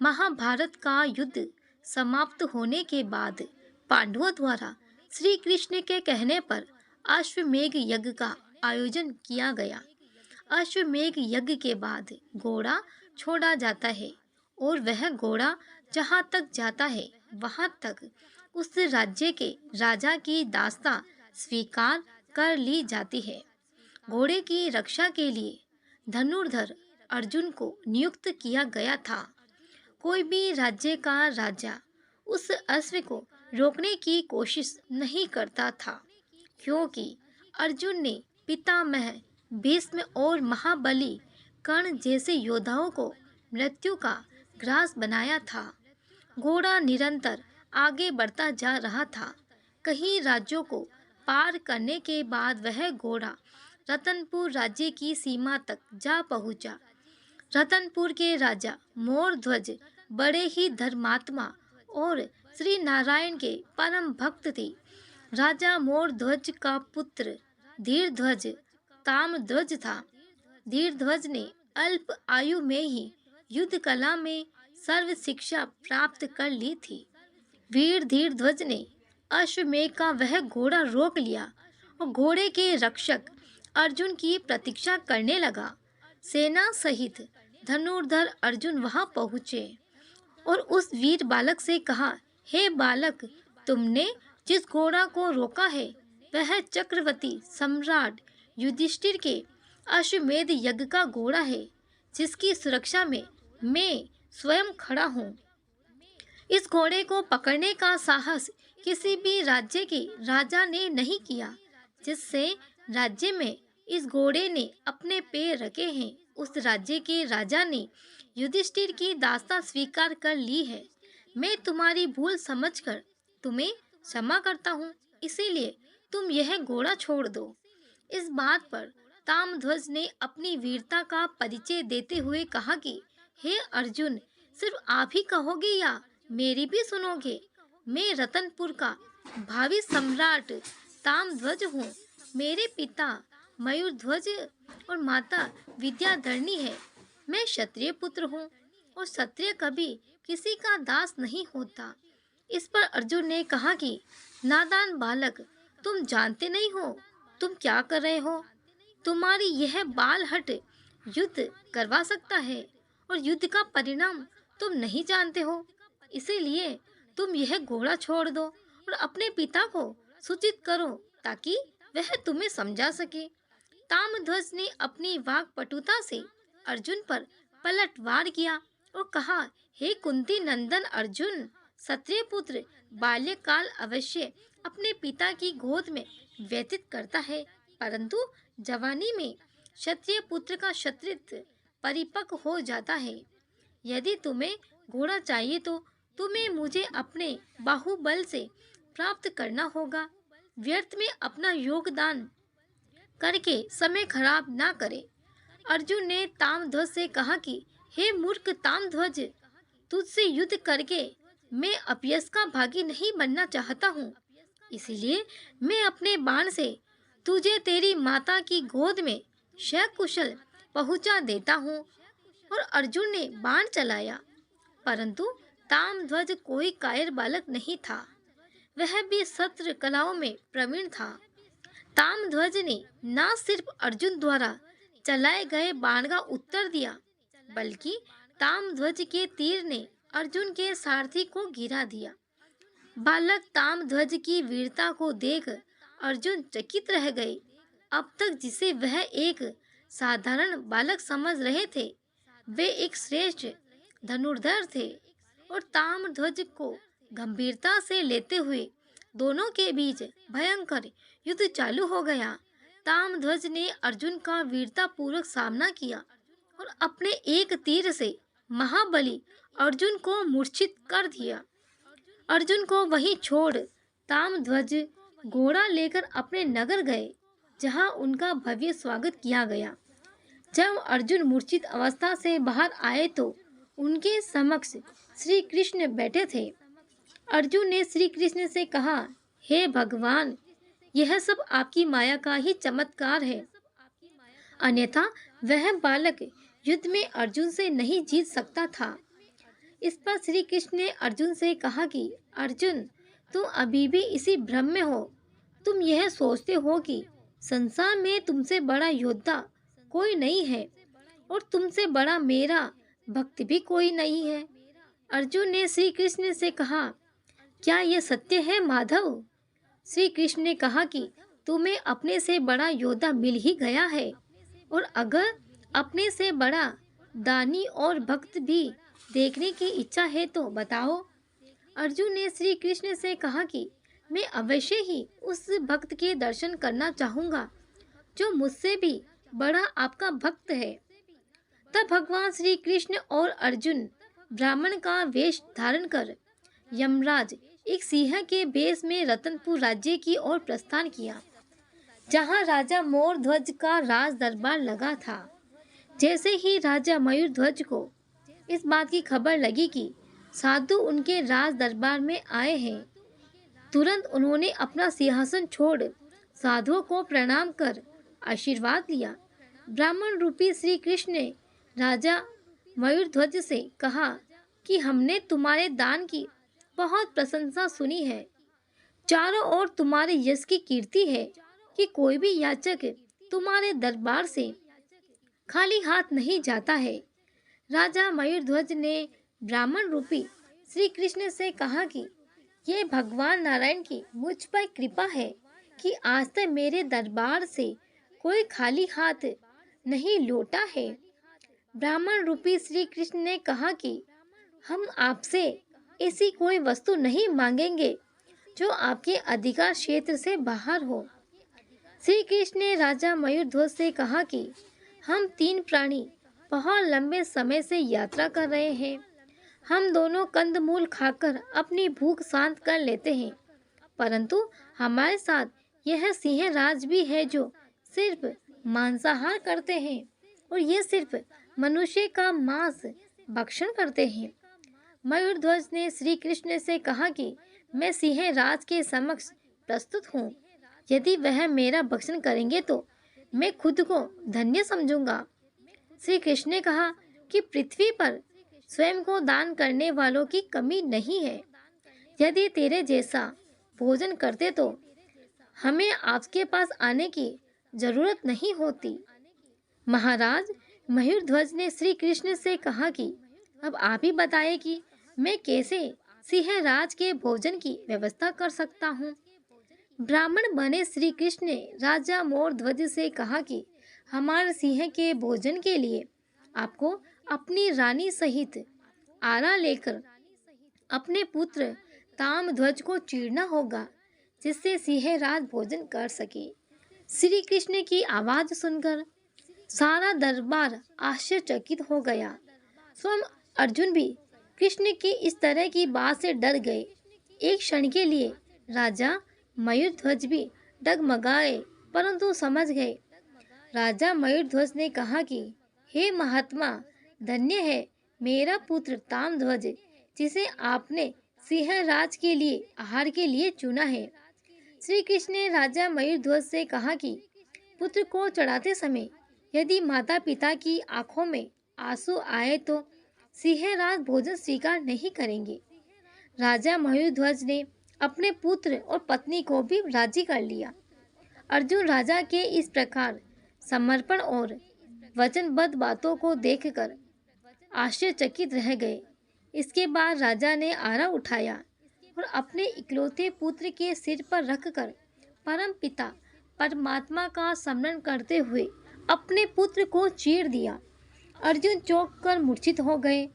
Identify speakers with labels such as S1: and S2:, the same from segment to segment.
S1: महाभारत का युद्ध समाप्त होने के बाद पांडवों द्वारा श्री कृष्ण के कहने पर अश्वमेध यज्ञ का आयोजन किया गया। अश्वमेध यज्ञ के बाद घोड़ा छोड़ा जाता है और वह घोड़ा जहाँ तक जाता है वहाँ तक उस राज्य के राजा की दास्तां स्वीकार कर ली जाती है। घोड़े की रक्षा के लिए धनुर्धर अर्जुन को नियुक्त किया गया था। कोई भी राज्य का राजा उस अश्व को रोकने की कोशिश नहीं करता था, क्योंकि अर्जुन ने पितामह भीष्म और महाबली कर्ण जैसे योद्धाओं को मृत्यु का ग्रास बनाया था। घोड़ा निरंतर आगे बढ़ता जा रहा था। कई राज्यों को पार करने के बाद वह घोड़ा रतनपुर राज्य की सीमा तक जा पहुंचा। रतनपुर के राजा मोरध्वज बड़े ही धर्मात्मा और श्री नारायण के परम भक्त थे। राजा मोरध्वज का पुत्र धीरध्वज ताम्रध्वज था। धीरध्वज ने अल्प आयु में ही युद्ध कला में सर्व शिक्षा प्राप्त कर ली थी। वीर धीरध्वज ने अश्वमेध का वह घोड़ा रोक लिया और घोड़े के रक्षक अर्जुन की प्रतीक्षा करने लगा। सेना सहित धनुर्धर अर्जुन वहां पहुंचे और उस वीर बालक से कहा, हे बालक, तुमने जिस घोड़ा को रोका है वह चक्रवर्ती सम्राट युधिष्ठिर के अश्वमेध यज्ञ का घोड़ा है, जिसकी सुरक्षा में मैं स्वयं खड़ा हूँ। इस घोड़े को पकड़ने का साहस किसी भी राज्य के राजा ने नहीं किया। जिससे राज्य में इस घोड़े ने अपने पैर रखे हैं, उस राज्य के राजा ने युधिष्ठिर की दास्तां स्वीकार कर ली है। मैं तुम्हारी भूल समझकर तुम्हें क्षमा करता हूँ, इसीलिए तुम यह घोड़ा छोड़ दो। इस बात पर ताम्रध्वज ने अपनी वीरता का परिचय देते हुए कहा कि हे अर्जुन, सिर्फ आप ही कहोगे या मेरी भी सुनोगे? मैं रतनपुर का भावी सम्राट ताम्रध्वज हूँ। मेरे पिता मयूरध्वज और माता विद्याधरणी है। मैं क्षत्रिय पुत्र हूँ और क्षत्रिय कभी किसी का दास नहीं होता। इस पर अर्जुन ने कहा कि नादान बालक, तुम जानते नहीं हो तुम क्या कर रहे हो। तुम्हारी यह बालहट युद्ध करवा सकता है और युद्ध का परिणाम तुम नहीं जानते हो। इसीलिए तुम यह घोड़ा छोड़ दो और अपने पिता को सूचित करो ताकि वह तुम्हें समझा सके। ताम्रध्वज ने अपनी वाक्पटुता से अर्जुन पर पलटवार किया और कहा, हे कुंती नंदन अर्जुन, क्षत्रिय पुत्र बाल्यकाल अवश्य अपने पिता की गोद में व्यतीत करता है, परंतु जवानी में क्षत्रिय पुत्र का क्षत्रित्व परिपक्व हो जाता है। यदि तुम्हें घोड़ा चाहिए तो तुम्हें मुझे अपने बाहुबल से प्राप्त करना होगा। व्यर्थ में अपना योगदान करके समय खराब ना करे। अर्जुन ने ताम्रध्वज से कहा कि हे मूर्ख ताम्रध्वज, तुझसे युद्ध करके मैं अपयश का भागी नहीं बनना चाहता हूँ। इसीलिए मैं अपने बाण से तुझे तेरी माता की गोद में सकुशल पहुँचा देता हूँ। और अर्जुन ने बाण चलाया, परंतु ताम्रध्वज कोई कायर बालक नहीं था। वह भी शस्त्र कलाओं में प्रवीण था। ताम्रध्वज ने न सिर्फ अर्जुन द्वारा चलाए गए बाण का उत्तर दिया, बल्कि ताम्रध्वज के तीर ने अर्जुन के सारथी को गिरा दिया। बालक ताम्रध्वज की वीरता को देख अर्जुन चकित रह गए। अब तक जिसे वह एक साधारण बालक समझ रहे थे, वे एक श्रेष्ठ धनुर्धर थे। और ताम्रध्वज को गंभीरता से लेते हुए दोनों के बीच भयंकर युद्ध चालू हो गया। ताम्रध्वज ने अर्जुन का वीरता पूर्वक सामना किया और अपने एक तीर से महाबली अर्जुन को मूर्छित कर दिया। अर्जुन को वहीं छोड़ ताम्रध्वज घोड़ा लेकर अपने नगर गए, जहां उनका भव्य स्वागत किया गया। जब अर्जुन मूर्छित अवस्था से बाहर आए तो उनके समक्ष श्री कृष्ण बैठे थे। अर्जुन ने श्री कृष्ण से कहा, हे भगवान, यह सब आपकी माया का ही चमत्कार है, अन्यथा वह बालक युद्ध में अर्जुन से नहीं जीत सकता था। इस पर श्री कृष्ण ने अर्जुन से कहा कि अर्जुन, तुम अभी भी इसी भ्रम में हो। तुम यह सोचते हो कि संसार में तुमसे बड़ा योद्धा कोई नहीं है और तुमसे बड़ा मेरा भक्त भी कोई नहीं है। अर्जुन ने श्री कृष्ण से कहा, क्या यह सत्य है माधव? श्री कृष्ण ने कहा कि तुम्हें अपने से बड़ा योद्धा मिल ही गया है, और अगर अपने से बड़ा दानी और भक्त भी देखने की इच्छा है तो बताओ। अर्जुन ने श्री कृष्ण से कहा कि मैं अवश्य ही उस भक्त के दर्शन करना चाहूँगा जो मुझसे भी बड़ा आपका भक्त है। तब भगवान श्री कृष्ण और अर्जुन ब्राह्मण का वेश धारण कर यमराज एक सिंह के वेश में रतनपुर राज्य की ओर प्रस्थान किया, जहाँ राजा मोर ध्वज का राज दरबार लगा था। जैसे ही राजा मयूर ध्वज को इस बात की खबर लगी कि साधु उनके राज दरबार में आए हैं, तुरंत उन्होंने अपना सिंहासन छोड़ साधुओं को प्रणाम कर आशीर्वाद लिया। ब्राह्मण रूपी श्री कृष्ण ने राजा मयूर ध्वज से कहा कि हमने तुम्हारे दान की बहुत प्रशंसा सुनी है। चारों ओर तुम्हारे यश की कीर्ति है कि कोई भी याचक तुम्हारे दरबार से खाली हाथ नहीं जाता है। राजा मयूर ध्वज ने ब्राह्मण रूपी श्री कृष्ण से कहा कि ये भगवान नारायण की मुझ पर कृपा है कि आज तक मेरे दरबार से कोई खाली हाथ नहीं लौटा है। ब्राह्मण रूपी श्री कृष्ण ने कहा कि हम आपसे ऐसी कोई वस्तु नहीं मांगेंगे जो आपके अधिकार क्षेत्र से बाहर हो। श्री कृष्ण ने राजा मयूर ध्वज से कहा कि हम तीन प्राणी बहुत लंबे समय से यात्रा कर रहे हैं। हम दोनों कंदमूल खाकर अपनी भूख शांत कर लेते हैं, परंतु हमारे साथ यह सिंह राज भी है जो सिर्फ मांसाहार करते हैं और ये सिर्फ मनुष्य का मांस भक्षण करते हैं। मयूर ध्वज ने श्री कृष्ण से कहा कि मैं सिंह राज के समक्ष प्रस्तुत हूँ। यदि वह मेरा भक्षण करेंगे तो मैं खुद को धन्य समझूंगा। श्री कृष्ण ने कहा कि पृथ्वी पर स्वयं को दान करने वालों की कमी नहीं है। यदि तेरे जैसा भोजन करते तो हमें आपके पास आने की जरूरत नहीं होती। महाराज मयूर ध्वज ने श्री कृष्ण से कहा कि अब आप ही बताएं कि मैं कैसे सिंह राज के भोजन की व्यवस्था कर सकता हूँ। ब्राह्मण बने श्री कृष्ण ने राजा मोर ध्वज से कहा कि हमारे सिंह के भोजन के लिए आपको अपनी रानी सहित आरा लेकर अपने पुत्र ताम ध्वज को चीरना होगा, जिससे सिंह राज भोजन कर सके। श्री कृष्ण की आवाज सुनकर सारा दरबार आश्चर्यचकित हो गया। स्वयं अर्जुन भी कृष्ण की इस तरह की बात से डर गए। एक क्षण के लिए राजा मयूर ध्वज भी डगमगाए, परंतु समझ गए। राजा मयूर ध्वज ने कहा कि हे महात्मा, धन्य है मेरा पुत्र ताम ध्वज, जिसे आपने सिंह राज के लिए आहार के लिए चुना है। श्री कृष्ण ने राजा मयूर ध्वज से कहा कि पुत्र को चढ़ाते समय यदि माता पिता की आंखों में आंसू आए तो सिंह राज भोजन स्वीकार नहीं करेंगे। राजा मयूर ध्वज ने अपने पुत्र और पत्नी को भी राजी कर लिया। अर्जुन राजा के इस प्रकार समर्पण और वचनबद्ध बातों को देखकर आश्चर्यचकित रह गए। इसके बाद राजा ने आरा उठाया और अपने इकलौते पुत्र के सिर पर रखकर परम पिता परमात्मा का स्मरण करते हुए अपने पुत्र को चीर दिया। अर्जुन चौंक कर मूर्छित हो गए।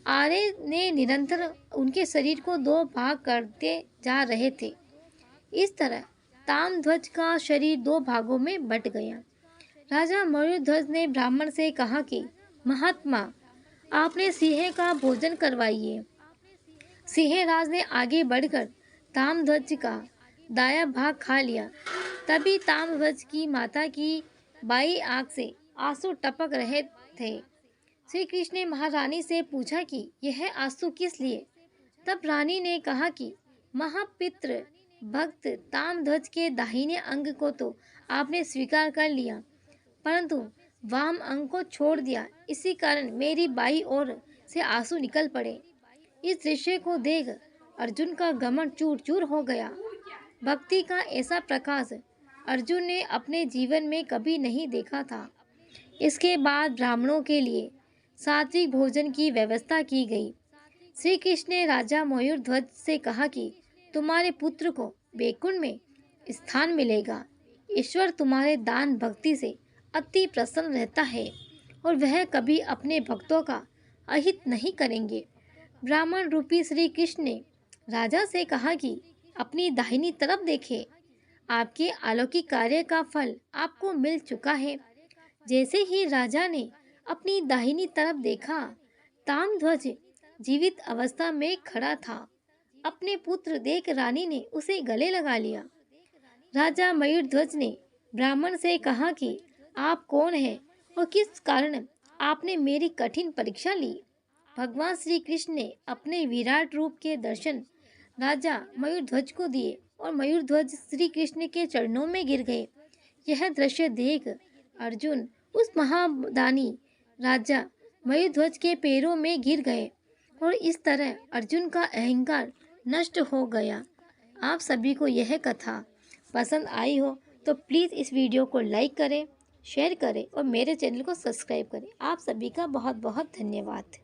S1: आरे ने निरंतर उनके शरीर को दो भाग करते जा रहे थे। इस तरह ताम ध्वज का शरीर दो भागों में बट गया। राजा मयूर ध्वज ने ब्राह्मण से कहा कि महात्मा, आपने सिंह का भोजन करवाइए। सिंह राज ने आगे बढ़कर ताम ध्वज का दाया भाग खा लिया। तभी ताम ध्वज की माता की बाई आंख से आंसू टपक रहे थे। श्री कृष्ण ने महारानी से पूछा कि यह आंसू किस लिए? तब रानी ने कहा कि महापित्र भक्त ताम ध्वज के दाहिने अंग को तो आपने स्वीकार कर लिया, परंतु वाम अंग को छोड़ दिया। इसी कारण मेरी बाई ओर से आंसू निकल पड़े। इस दृश्य को देख अर्जुन का घमंड चूर चूर हो गया। भक्ति का ऐसा प्रकाश अर्जुन ने अपने जीवन में कभी नहीं देखा था। इसके बाद ब्राह्मणों के लिए सात्विक भोजन की व्यवस्था की गई। श्री कृष्ण ने राजा मयूरध्वज से कहा कि तुम्हारे पुत्र को बैकुंठ में स्थान मिलेगा। ईश्वर तुम्हारे दान भक्ति से अति प्रसन्न रहता है और वह कभी अपने भक्तों का अहित नहीं करेंगे। ब्राह्मण रूपी श्री कृष्ण ने राजा से कहा कि अपनी दाहिनी तरफ देखें, आपके अलौकिक कार्य का फल आपको मिल चुका है। जैसे ही राजा ने अपनी दाहिनी तरफ देखा, ताम्रध्वज जीवित अवस्था में खड़ा था। अपने पुत्र देख रानी ने उसे गले लगा लिया। राजा मयूरध्वज ने ब्राह्मण से कहा कि आप कौन हैं और किस कारण आपने मेरी कठिन परीक्षा ली। भगवान श्री कृष्ण ने अपने विराट रूप के दर्शन राजा मयूरध्वज को दिए और मयूरध्वज श्री कृष्ण के चरणों में गिर गए। यह दृश्य देख अर्जुन उस महादानी राजा मयूरध्वज के पैरों में गिर गए और इस तरह अर्जुन का अहंकार नष्ट हो गया। आप सभी को यह कथा पसंद आई हो तो प्लीज़ इस वीडियो को लाइक करें, शेयर करें और मेरे चैनल को सब्सक्राइब करें। आप सभी का बहुत बहुत धन्यवाद।